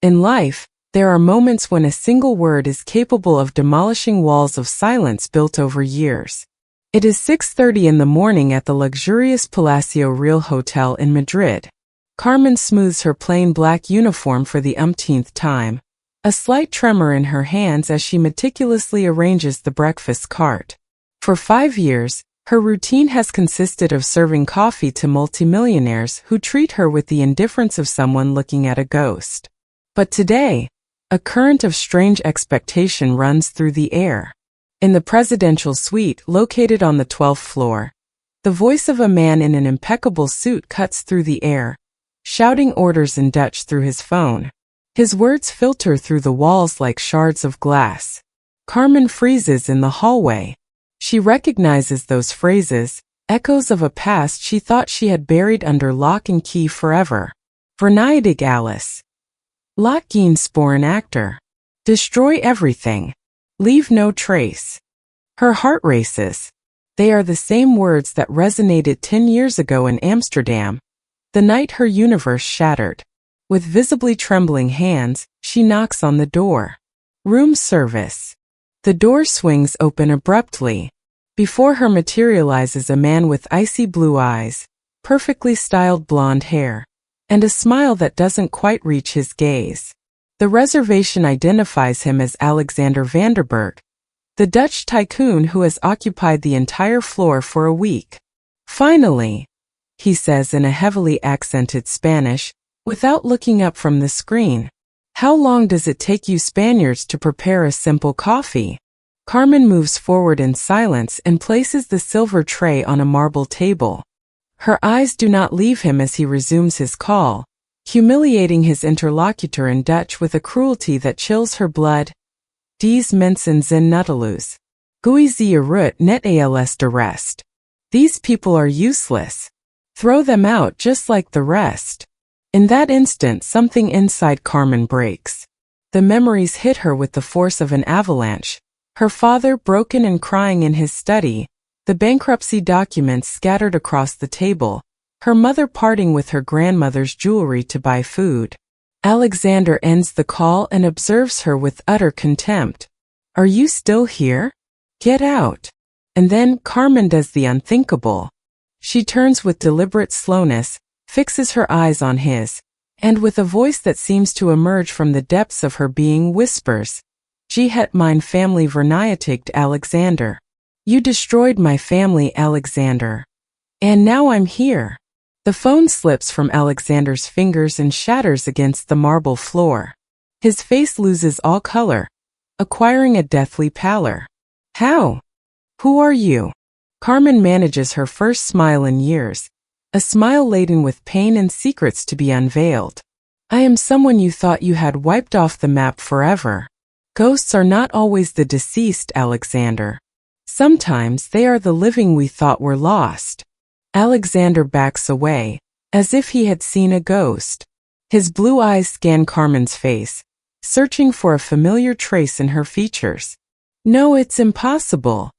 In life, there are moments when a single word is capable of demolishing walls of silence built over years. It is 6:30 in the morning at the luxurious Palacio Real Hotel in Madrid. Carmen smooths her plain black uniform for the umpteenth time, a slight tremor in her hands as she meticulously arranges the breakfast cart. For 5 years, her routine has consisted of serving coffee to multimillionaires who treat her with the indifference of someone looking at a ghost. But today, a current of strange expectation runs through the air. In the presidential suite located on the 12th floor, the voice of a man in an impeccable suit cuts through the air, shouting orders in Dutch through his phone. His words filter through the walls like shards of glass. Carmen freezes in the hallway. She recognizes those phrases, echoes of a past she thought she had buried under lock and key forever. Vernietigd alles. Laat geen sporen achter. Destroy everything. Leave no trace. Her heart races. They are the same words that resonated 10 years ago in Amsterdam, the night her universe shattered. With visibly trembling hands, she knocks on the door. Room service. The door swings open abruptly. Before her materializes a man with icy blue eyes, perfectly styled blonde hair, and a smile that doesn't quite reach his gaze. The reservation identifies him as Alexander van der Berg, the Dutch tycoon who has occupied the entire floor for a week. Finally, he says in a heavily accented Spanish, without looking up from the screen. How long does it take you Spaniards to prepare a simple coffee? Carmen moves forward in silence and places the silver tray on a marble table. Her eyes do not leave him as he resumes his call, humiliating his interlocutor in Dutch with a cruelty that chills her blood. Deze mensen zijn nutteloos. Gooi ze eruit net als de rest. These people are useless. Throw them out just like the rest. In that instant, something inside Carmen breaks. The memories hit her with the force of an avalanche. Her father broken and crying in his study, the bankruptcy documents scattered across the table, her mother parting with her grandmother's jewelry to buy food. Alexander ends the call and observes her with utter contempt. Are you still here? Get out. And then Carmen does the unthinkable. She turns with deliberate slowness, fixes her eyes on his, and with a voice that seems to emerge from the depths of her being whispers, "Je hebt mijn familie vernietigd, Alexander. You destroyed my family, Alexander. And now I'm here." The phone slips from Alexander's fingers and shatters against the marble floor. His face loses all color, acquiring a deathly pallor. How? Who are you? Carmen manages her first smile in years, a smile laden with pain and secrets to be unveiled. I am someone you thought you had wiped off the map forever. Ghosts are not always the deceased, Alexander. Sometimes they are the living we thought were lost. Alexander backs away, as if he had seen a ghost. His blue eyes scan Carmen's face, searching for a familiar trace in her features. No, it's impossible,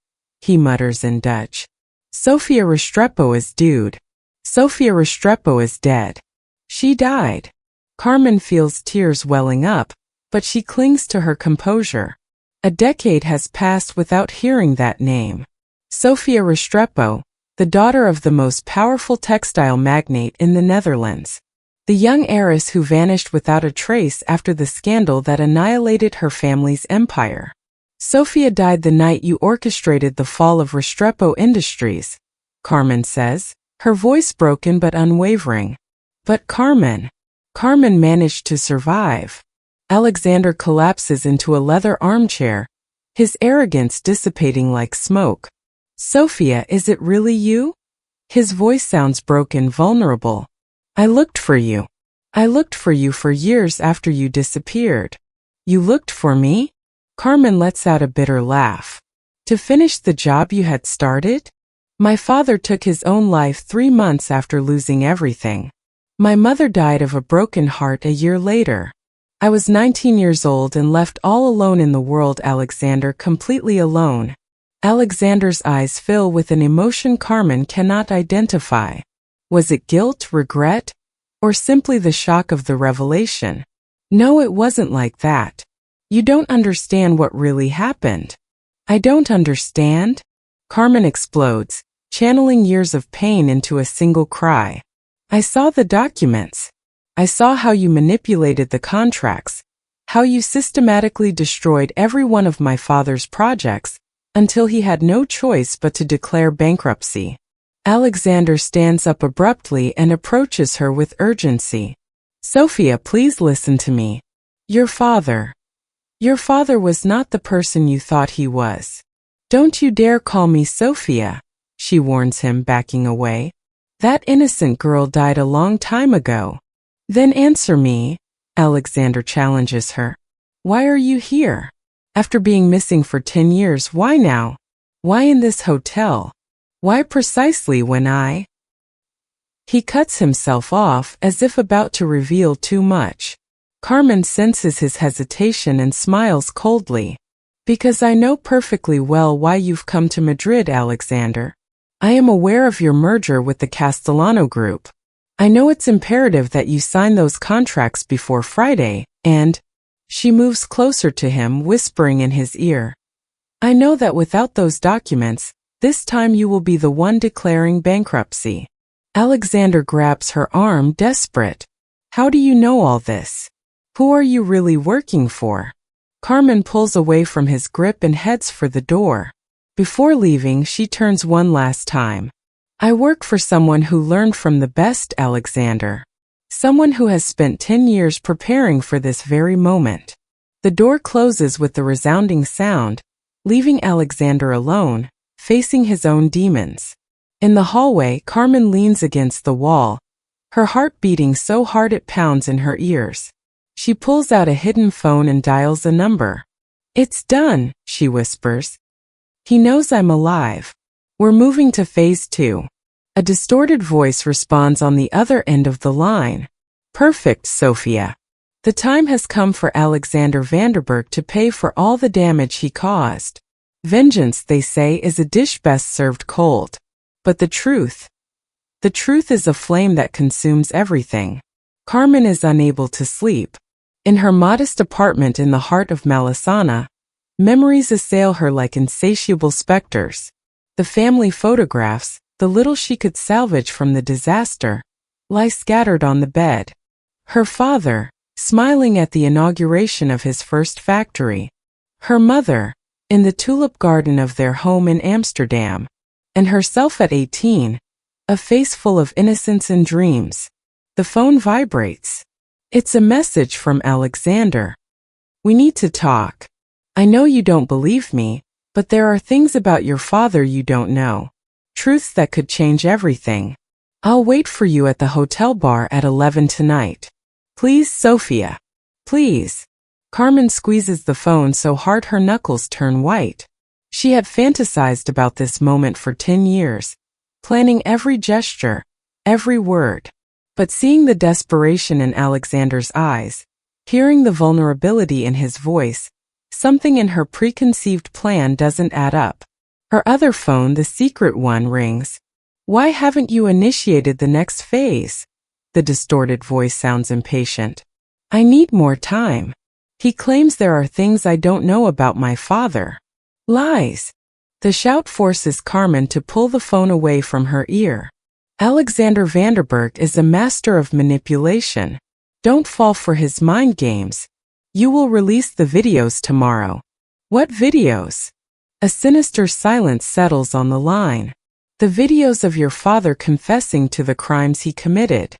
he mutters in Dutch. Sophia Restrepo is dude. Sophia Restrepo is dead. She died. Carmen feels tears welling up, but she clings to her composure. A decade has passed without hearing that name. Sophia Restrepo, the daughter of the most powerful textile magnate in the Netherlands. The young heiress who vanished without a trace after the scandal that annihilated her family's empire. Sophia died the night you orchestrated the fall of Restrepo Industries, Carmen says, her voice broken but unwavering. But Carmen managed to survive. Alexander collapses into a leather armchair, his arrogance dissipating like smoke. Sophia, is it really you? His voice sounds broken, vulnerable. I looked for you. I looked for you for years after you disappeared. You looked for me? Carmen lets out a bitter laugh. To finish the job you had started? My father took his own life 3 months after losing everything. My mother died of a broken heart a year later. I was 19 years old and left all alone in the world, Alexander, completely alone. Alexander's eyes fill with an emotion Carmen cannot identify. Was it guilt, regret, or simply the shock of the revelation? No, it wasn't like that. You don't understand what really happened. I don't understand? Carmen explodes, channeling years of pain into a single cry. I saw the documents. I saw how you manipulated the contracts, how you systematically destroyed every one of my father's projects, until he had no choice but to declare bankruptcy. Alexander stands up abruptly and approaches her with urgency. Sophia, please listen to me. Your father was not the person you thought he was. Don't you dare call me Sophia, she warns him, backing away. That innocent girl died a long time ago. Then answer me, Alexander challenges her. Why are you here? After being missing for 10 years, why now? Why in this hotel? Why precisely when I? He cuts himself off as if about to reveal too much. Carmen senses his hesitation and smiles coldly. Because I know perfectly well why you've come to Madrid, Alexander. I am aware of your merger with the Castellano Group. I know it's imperative that you sign those contracts before Friday, and she moves closer to him, whispering in his ear. I know that without those documents, this time you will be the one declaring bankruptcy. Alexander grabs her arm, desperate. How do you know all this? Who are you really working for? Carmen pulls away from his grip and heads for the door. Before leaving, she turns one last time. I work for someone who learned from the best, Alexander. Someone who has spent 10 years preparing for this very moment. The door closes with a resounding sound, leaving Alexander alone, facing his own demons. In the hallway, Carmen leans against the wall, her heart beating so hard it pounds in her ears. She pulls out a hidden phone and dials a number. It's done, she whispers. He knows I'm alive. We're moving to phase 2. A distorted voice responds on the other end of the line. Perfect, Sophia. The time has come for Alexander Vanderberg to pay for all the damage he caused. Vengeance, they say, is a dish best served cold. But the truth is a flame that consumes everything. Carmen is unable to sleep. In her modest apartment in the heart of Malesana, memories assail her like insatiable specters. The family photographs, the little she could salvage from the disaster, lie scattered on the bed. Her father, smiling at the inauguration of his first factory. Her mother, in the tulip garden of their home in Amsterdam. And herself at 18, a face full of innocence and dreams. The phone vibrates. It's a message from Alexander. We need to talk. I know you don't believe me, but there are things about your father you don't know. Truths that could change everything. I'll wait for you at the hotel bar at 11 tonight. Please, Sophia. Please. Carmen squeezes the phone so hard her knuckles turn white. She had fantasized about this moment for 10 years, planning every gesture, every word. But seeing the desperation in Alexander's eyes, hearing the vulnerability in his voice, something in her preconceived plan doesn't add up. Her other phone, the secret one, rings. Why haven't you initiated the next phase? The distorted voice sounds impatient. I need more time. He claims there are things I don't know about my father. Lies. The shout forces Carmen to pull the phone away from her ear. Alexander Vanderberg is a master of manipulation. Don't fall for his mind games. You will release the videos tomorrow. What videos? A sinister silence settles on the line. The videos of your father confessing to the crimes he committed.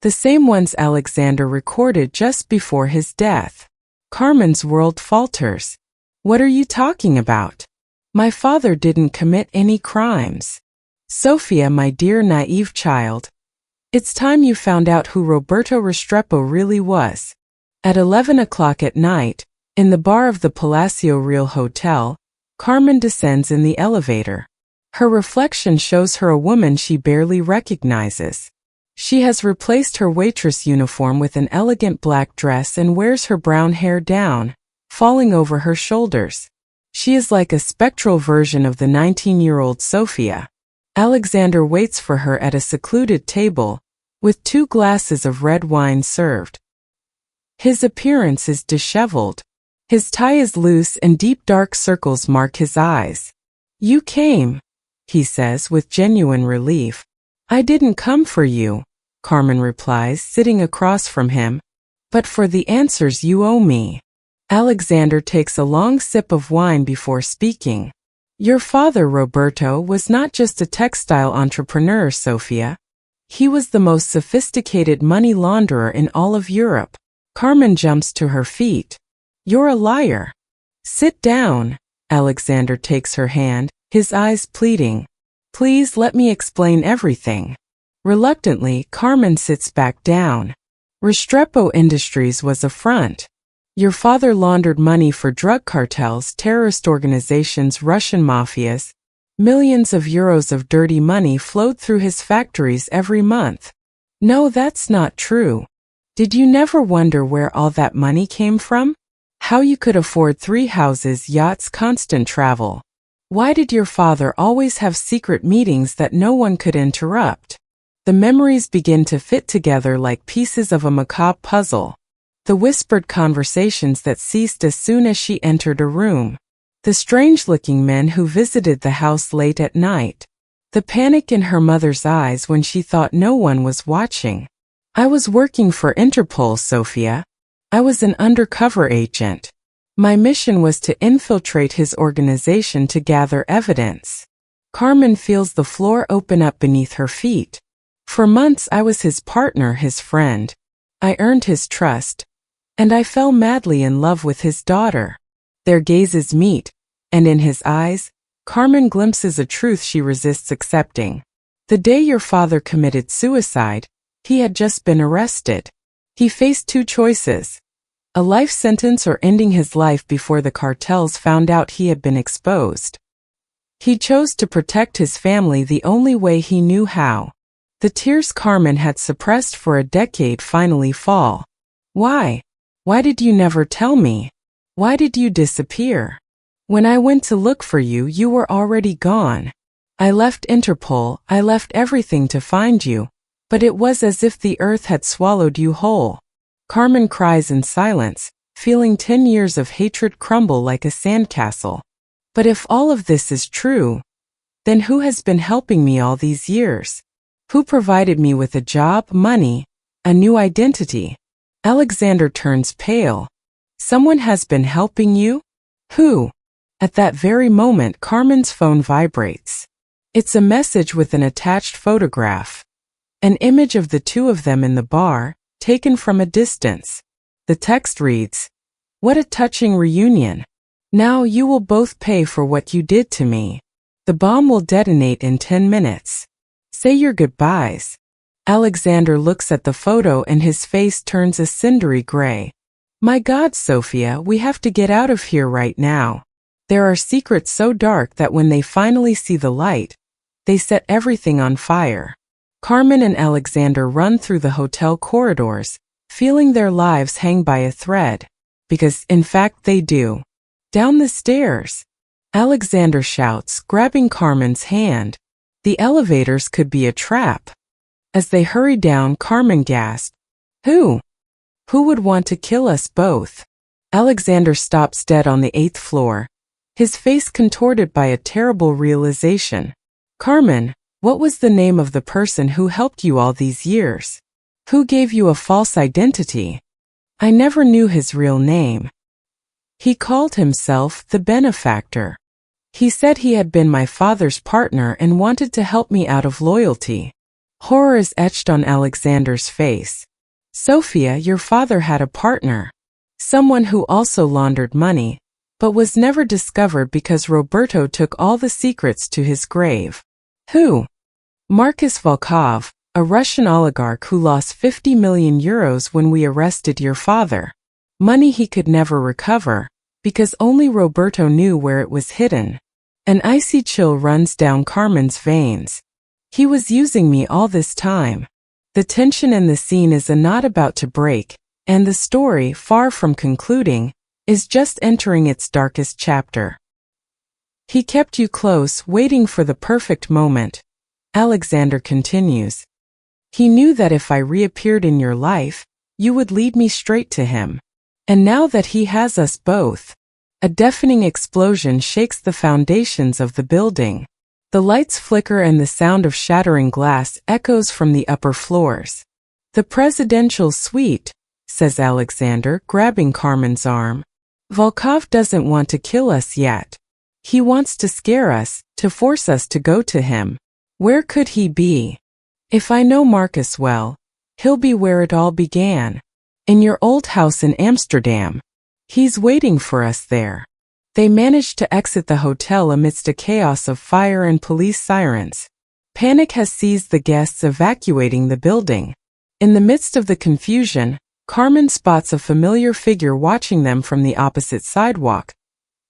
The same ones Alexander recorded just before his death. Carmen's world falters. What are you talking about? My father didn't commit any crimes. Sophia, my dear naive child. It's time you found out who Roberto Restrepo really was. At 11 o'clock at night, in the bar of the Palacio Real Hotel, Carmen descends in the elevator. Her reflection shows her a woman she barely recognizes. She has replaced her waitress uniform with an elegant black dress and wears her brown hair down, falling over her shoulders. She is like a spectral version of the 19-year-old Sophia. Alexander waits for her at a secluded table, with 2 glasses of red wine served. His appearance is disheveled. His tie is loose and deep dark circles mark his eyes. "You came," he says with genuine relief. "I didn't come for you," Carmen replies, sitting across from him, "but for the answers you owe me." Alexander takes a long sip of wine before speaking. "Your father, Roberto, was not just a textile entrepreneur, Sophia. He was the most sophisticated money launderer in all of Europe." Carmen jumps to her feet. "You're a liar." "Sit down." Alexander takes her hand, his eyes pleading. "Please let me explain everything." Reluctantly, Carmen sits back down. "Restrepo Industries was a front. Your father laundered money for drug cartels, terrorist organizations, Russian mafias. Millions of euros of dirty money flowed through his factories every month." "No, that's not true. Did you never wonder where all that money came from? How you could afford 3 houses, yachts, constant travel? Why did your father always have secret meetings that no one could interrupt?" The memories begin to fit together like pieces of a macabre puzzle. The whispered conversations that ceased as soon as she entered a room. The strange-looking men who visited the house late at night. The panic in her mother's eyes when she thought no one was watching. "I was working for Interpol, Sophia. I was an undercover agent. My mission was to infiltrate his organization to gather evidence." Carmen feels the floor open up beneath her feet. "For months I was his partner, his friend. I earned his trust. And I fell madly in love with his daughter." Their gazes meet, and in his eyes, Carmen glimpses a truth she resists accepting. The day your father committed suicide, he had just been arrested. He faced 2 choices: a life sentence or ending his life before the cartels found out he had been exposed. He chose to protect his family the only way he knew how. The tears Carmen had suppressed for a decade finally fall. "Why? Why did you never tell me? Why did you disappear? When I went to look for you, you were already gone. I left Interpol, I left everything to find you, but it was as if the earth had swallowed you whole." Carmen cries in silence, feeling 10 years of hatred crumble like a sandcastle. "But if all of this is true, then who has been helping me all these years? Who provided me with a job, money, a new identity?" Alexander turns pale. "Someone has been helping you? Who?" At that very moment, Carmen's phone vibrates. It's a message with an attached photograph. An image of the 2 of them in the bar, taken from a distance. The text reads, "What a touching reunion. Now you will both pay for what you did to me. The bomb will detonate in 10 minutes. Say your goodbyes." Alexander looks at the photo and his face turns a cindery gray. "My God, Sophia, we have to get out of here right now. There are secrets so dark that when they finally see the light, they set everything on fire." Carmen and Alexander run through the hotel corridors, feeling their lives hang by a thread. Because, in fact, they do. Down the stairs. Alexander shouts, grabbing Carmen's hand. The elevators could be a trap. As they hurry down, Carmen gasps, "Who? Who would want to kill us both?" Alexander stops dead on the 8th floor, his face contorted by a terrible realization. "Carmen, what was the name of the person who helped you all these years? Who gave you a false identity?" "I never knew his real name. He called himself the benefactor. He said he had been my father's partner and wanted to help me out of loyalty." Horror is etched on Alexander's face. "Sophia, your father had a partner. Someone who also laundered money, but was never discovered because Roberto took all the secrets to his grave." "Who?" "Markus Volkov, a Russian oligarch who lost 50 million euros when we arrested your father. Money he could never recover, because only Roberto knew where it was hidden." An icy chill runs down Carmen's veins. "He was using me all this time." The tension in the scene is a knot about to break, and the story, far from concluding, is just entering its darkest chapter. "He kept you close, waiting for the perfect moment," Alexander continues. "He knew that if I reappeared in your life, you would lead me straight to him. And now that he has us both, a deafening explosion shakes the foundations of the building. The lights flicker and the sound of shattering glass echoes from the upper floors. The presidential suite, says Alexander, grabbing Carmen's arm. Volkov doesn't want to kill us yet. He wants to scare us, to force us to go to him. Where could he be? If I know Marcus well, he'll be where it all began. In your old house in Amsterdam. He's waiting for us there. They manage to exit the hotel amidst a chaos of fire and police sirens. Panic has seized the guests evacuating the building. In the midst of the confusion, Carmen spots a familiar figure watching them from the opposite sidewalk.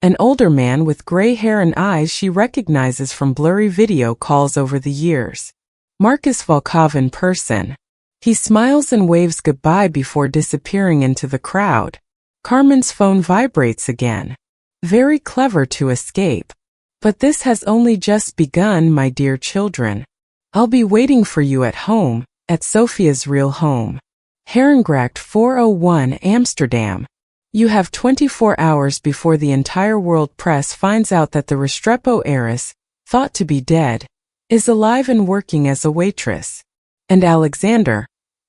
An older man with gray hair and eyes she recognizes from blurry video calls over the years. Marcus Volkov in person. He smiles and waves goodbye before disappearing into the crowd. Carmen's phone vibrates again. Very clever to escape. But this has only just begun, my dear children. I'll be waiting for you at home, at Sophia's real home. Herengracht 401 Amsterdam. You have 24 hours before the entire world press finds out that the Restrepo heiress, thought to be dead, is alive and working as a waitress. And Alexander,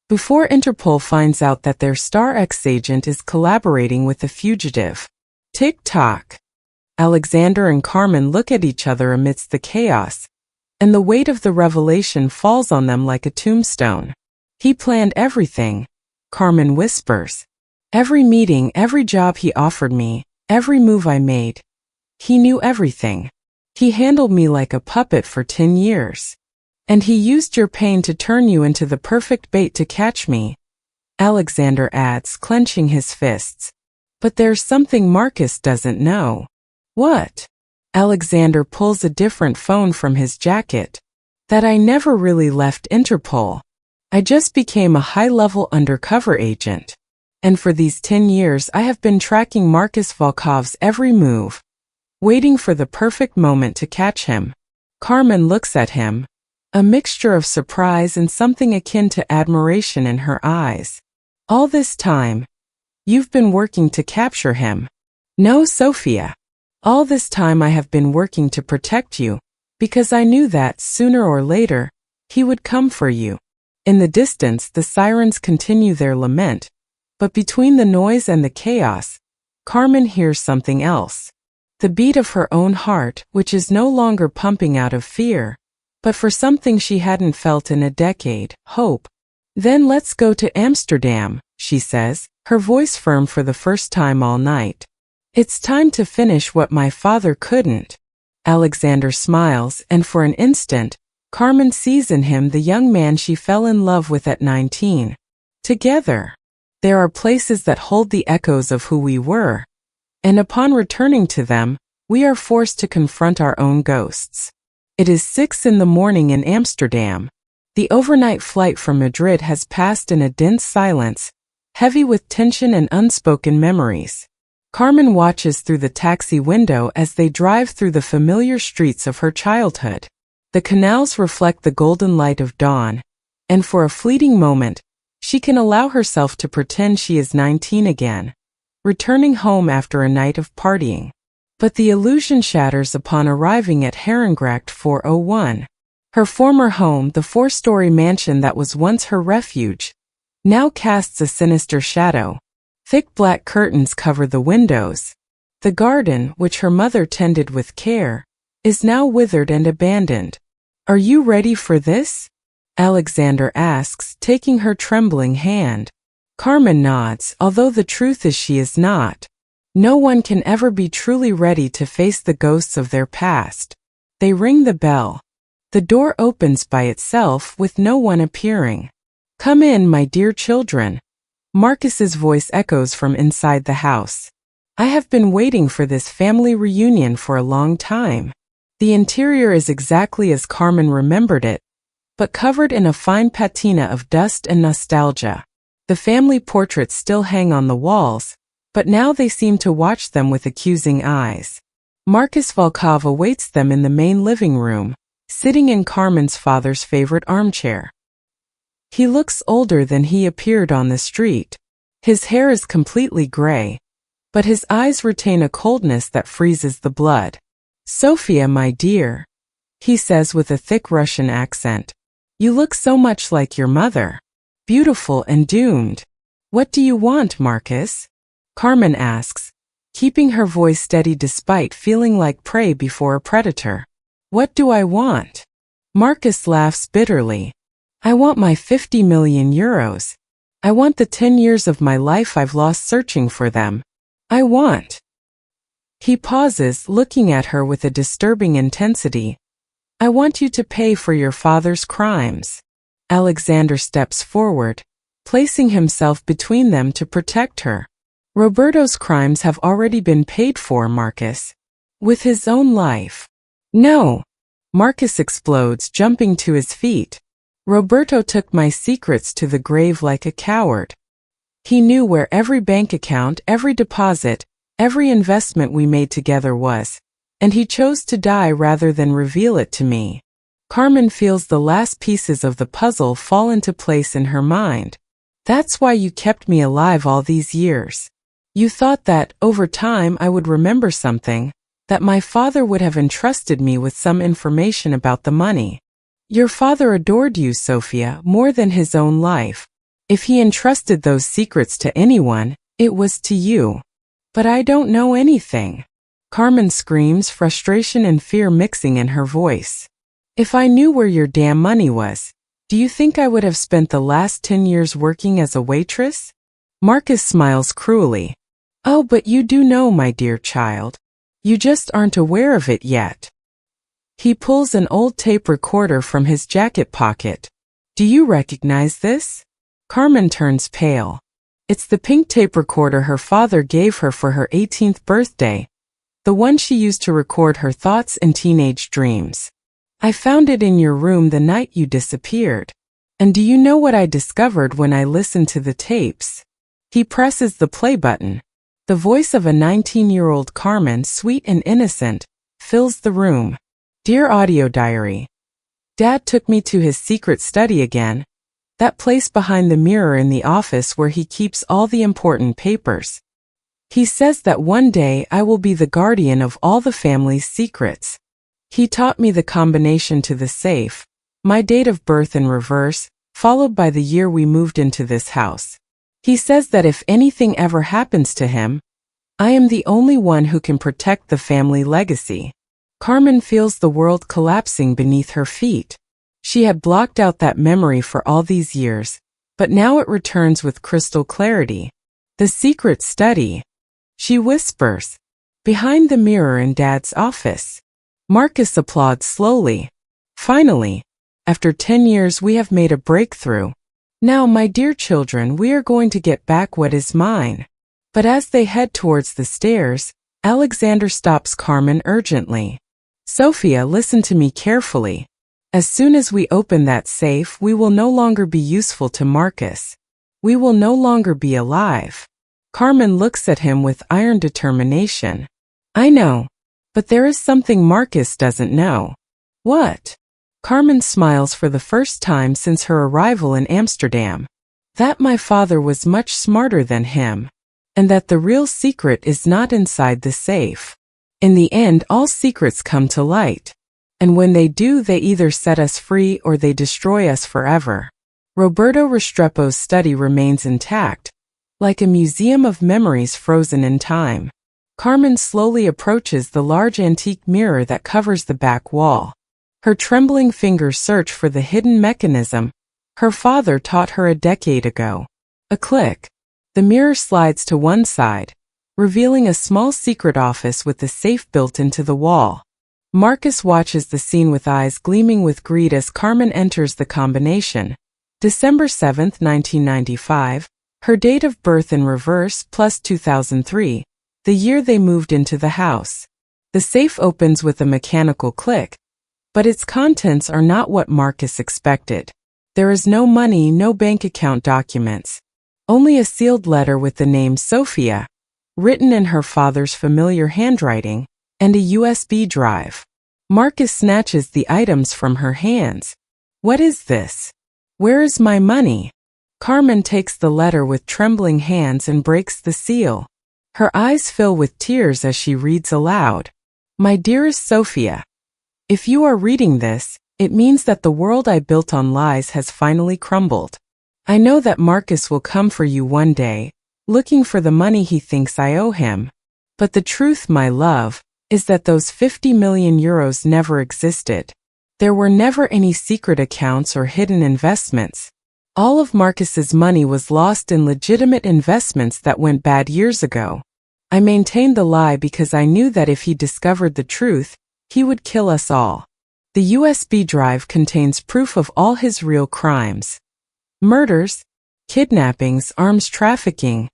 before Interpol finds out that their star ex-agent is collaborating with the fugitive. Tick-tock. Alexander and Carmen look at each other amidst the chaos, and the weight of the revelation falls on them like a tombstone. He planned everything, Carmen whispers. Every meeting, every job he offered me, every move I made. He knew everything. He handled me like a puppet for 10 years. And he used your pain to turn you into the perfect bait to catch me, Alexander adds, clenching his fists. But there's something Marcus doesn't know. What? Alexander pulls a different phone from his jacket. That I never really left Interpol. I just became a high-level undercover agent. And for these 10 years I have been tracking Marcus Volkov's every move, waiting for the perfect moment to catch him. Carmen looks at him, a mixture of surprise and something akin to admiration in her eyes. All this time, you've been working to capture him. No, Sophia. All this time I have been working to protect you, because I knew that, sooner or later, he would come for you. In the distance, the sirens continue their lament, but between the noise and the chaos, Carmen hears something else. The beat of her own heart, which is no longer pumping out of fear, but for something she hadn't felt in a decade, hope. Then let's go to Amsterdam, she says, her voice firm for the first time all night. It's time to finish what my father couldn't. Alexander smiles, and for an instant, Carmen sees in him the young man she fell in love with at 19. Together. There are places that hold the echoes of who we were, and upon returning to them, we are forced to confront our own ghosts. It is 6 in the morning in Amsterdam. The overnight flight from Madrid has passed in a dense silence, heavy with tension and unspoken memories. Carmen watches through the taxi window as they drive through the familiar streets of her childhood. The canals reflect the golden light of dawn, and for a fleeting moment, she can allow herself to pretend she is 19 again, returning home after a night of partying. But the illusion shatters upon arriving at Herengracht 401. Her former home, the 4-story mansion that was once her refuge, now casts a sinister shadow. Thick black curtains cover the windows. The garden, which her mother tended with care, is now withered and abandoned. Are you ready for this? Alexander asks, taking her trembling hand. Carmen nods, although the truth is she is not. No one can ever be truly ready to face the ghosts of their past. They ring the bell. The door opens by itself with no one appearing. Come in, my dear children. Marcus's voice echoes from inside the house. I have been waiting for this family reunion for a long time. The interior is exactly as Carmen remembered it, but covered in a fine patina of dust and nostalgia. The family portraits still hang on the walls, but now they seem to watch them with accusing eyes. Marcus Volkov awaits them in the main living room, sitting in Carmen's father's favorite armchair. He looks older than he appeared on the street. His hair is completely gray, but his eyes retain a coldness that freezes the blood. "Sophia, my dear," he says with a thick Russian accent. "You look so much like your mother. Beautiful and doomed." "What do you want, Marcus?" Carmen asks, keeping her voice steady despite feeling like prey before a predator. "What do I want?" Marcus laughs bitterly. "I want my 50 million euros. I want the 10 years of my life I've lost searching for them. I want." He pauses, looking at her with a disturbing intensity. "I want you to pay for your father's crimes." Alexander steps forward, placing himself between them to protect her. "Roberto's crimes have already been paid for, Marcus. With his own life." "No!" Marcus explodes, jumping to his feet. "Roberto took my secrets to the grave like a coward. He knew where every bank account, every deposit, every investment we made together was, and he chose to die rather than reveal it to me." Carmen feels the last pieces of the puzzle fall into place in her mind. "That's why you kept me alive all these years. You thought that, over time, I would remember something, that my father would have entrusted me with some information about the money. Your father adored you, Sophia, more than his own life. If he entrusted those secrets to anyone, it was to you. But I don't know anything." Carmen screams, frustration and fear mixing in her voice. "If I knew where your damn money was, do you think I would have spent the last 10 years working as a waitress?" Marcus smiles cruelly. "Oh, but you do know, my dear child. You just aren't aware of it yet." He pulls an old tape recorder from his jacket pocket. "Do you recognize this?" Carmen turns pale. It's the pink tape recorder her father gave her for her 18th birthday, the one she used to record her thoughts and teenage dreams. "I found it in your room the night you disappeared. And do you know what I discovered when I listened to the tapes?" He presses the play button. The voice of a 19-year-old Carmen, sweet and innocent, fills the room. "Dear audio diary. Dad took me to his secret study again, that place behind the mirror in the office where he keeps all the important papers. He says that one day I will be the guardian of all the family's secrets. He taught me the combination to the safe, my date of birth in reverse, followed by the year we moved into this house. He says that if anything ever happens to him, I am the only one who can protect the family legacy." Carmen feels the world collapsing beneath her feet. She had blocked out that memory for all these years, but now it returns with crystal clarity. "The secret study," she whispers, "behind the mirror in Dad's office." Marcus applauds slowly. "Finally, after 10 years we have made a breakthrough. Now, my dear children, we are going to get back what is mine." But as they head towards the stairs, Alexander stops Carmen urgently. "Sophia, listen to me carefully. As soon as we open that safe, we will no longer be useful to Marcus. We will no longer be alive." Carmen looks at him with iron determination. "I know. But there is something Marcus doesn't know." "What?" Carmen smiles for the first time since her arrival in Amsterdam. "That my father was much smarter than him. And that the real secret is not inside the safe. In the end, all secrets come to light. And when they do, they either set us free or they destroy us forever." Roberto Restrepo's study remains intact, like a museum of memories frozen in time. Carmen slowly approaches the large antique mirror that covers the back wall. Her trembling fingers search for the hidden mechanism her father taught her a decade ago. A click. The mirror slides to one side, revealing a small secret office with the safe built into the wall. Marcus watches the scene with eyes gleaming with greed as Carmen enters the combination. December 7, 1995, her date of birth in reverse plus 2003, the year they moved into the house. The safe opens with a mechanical click, but its contents are not what Marcus expected. There is no money, no bank account documents. Only a sealed letter with the name Sophia, written in her father's familiar handwriting, and a USB drive. Marcus snatches the items from her hands. "What is this?" Where is my money? Carmen takes the letter with trembling hands and breaks the seal. Her eyes fill with tears as she reads aloud. My dearest Sophia, if you are reading this, it means that the world I built on lies has finally crumbled. I know that Marcus will come for you one day, looking for the money he thinks I owe him. But the truth, my love, is that those 50 million euros never existed. There were never any secret accounts or hidden investments. All of Marcus's money was lost in legitimate investments that went bad years ago. I maintained the lie because I knew that if he discovered the truth, he would kill us all. The USB drive contains proof of all his real crimes. Murders, kidnappings, arms trafficking.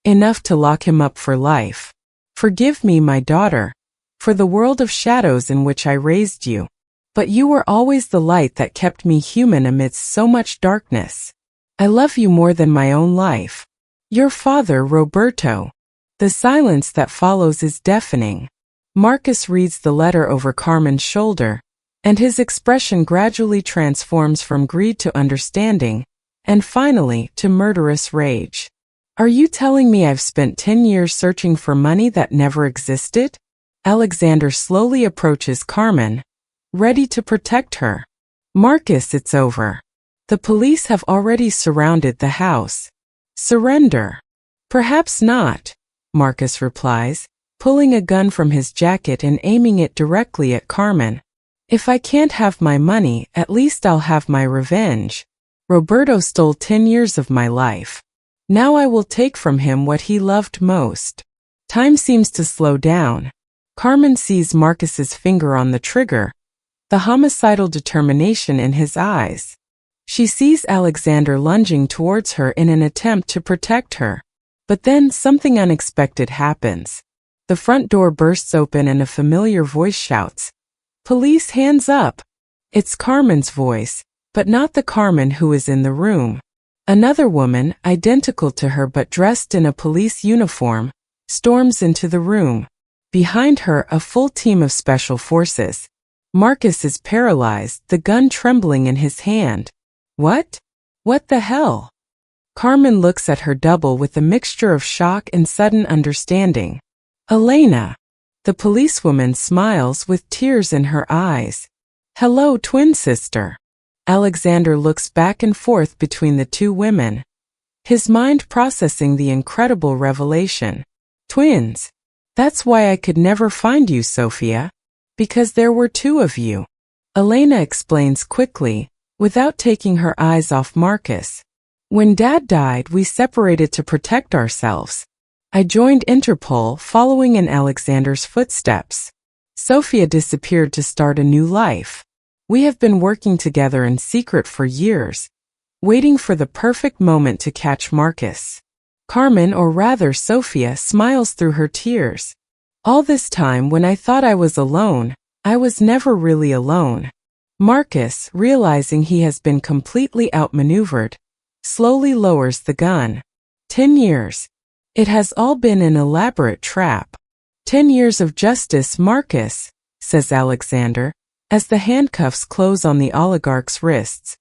Enough to lock him up for life. Forgive me, my daughter, for the world of shadows in which I raised you. But you were always the light that kept me human amidst so much darkness. I love you more than my own life. Your father, Roberto. The silence that follows is deafening. Marcus reads the letter over Carmen's shoulder, and his expression gradually transforms from greed to understanding, and finally to murderous rage. Are you telling me I've spent 10 years searching for money that never existed? Alexander slowly approaches Carmen, ready to protect her. Marcus, it's over. The police have already surrounded the house. Surrender. Perhaps not, Marcus replies, pulling a gun from his jacket and aiming it directly at Carmen. If I can't have my money, at least I'll have my revenge. Roberto stole 10 years of my life. Now I will take from him what he loved most. Time seems to slow down. Carmen sees Marcus's finger on the trigger, the homicidal determination in his eyes. She sees Alexander lunging towards her in an attempt to protect her. But then something unexpected happens. The front door bursts open and a familiar voice shouts, "Police, hands up!" It's Carmen's voice, but not the Carmen who is in the room. Another woman, identical to her but dressed in a police uniform, storms into the room. Behind her, a full team of special forces. Marcus is paralyzed, the gun trembling in his hand. What? What the hell? Carmen looks at her double with a mixture of shock and sudden understanding. Elena. The policewoman smiles with tears in her eyes. Hello, twin sister. Alexander looks back and forth between the two women, his mind processing the incredible revelation. Twins. That's why I could never find you, Sophia. Because there were two of you. Elena explains quickly, without taking her eyes off Marcus. When Dad died, we separated to protect ourselves. I joined Interpol, following in Alexander's footsteps. Sophia disappeared to start a new life. We have been working together in secret for years, waiting for the perfect moment to catch Marcus. Carmen, or rather Sophia, smiles through her tears. All this time, when I thought I was alone, I was never really alone. Marcus, realizing he has been completely outmaneuvered, slowly lowers the gun. 10 years. It has all been an elaborate trap. 10 years of justice, Marcus, says Alexander, as the handcuffs close on the oligarch's wrists.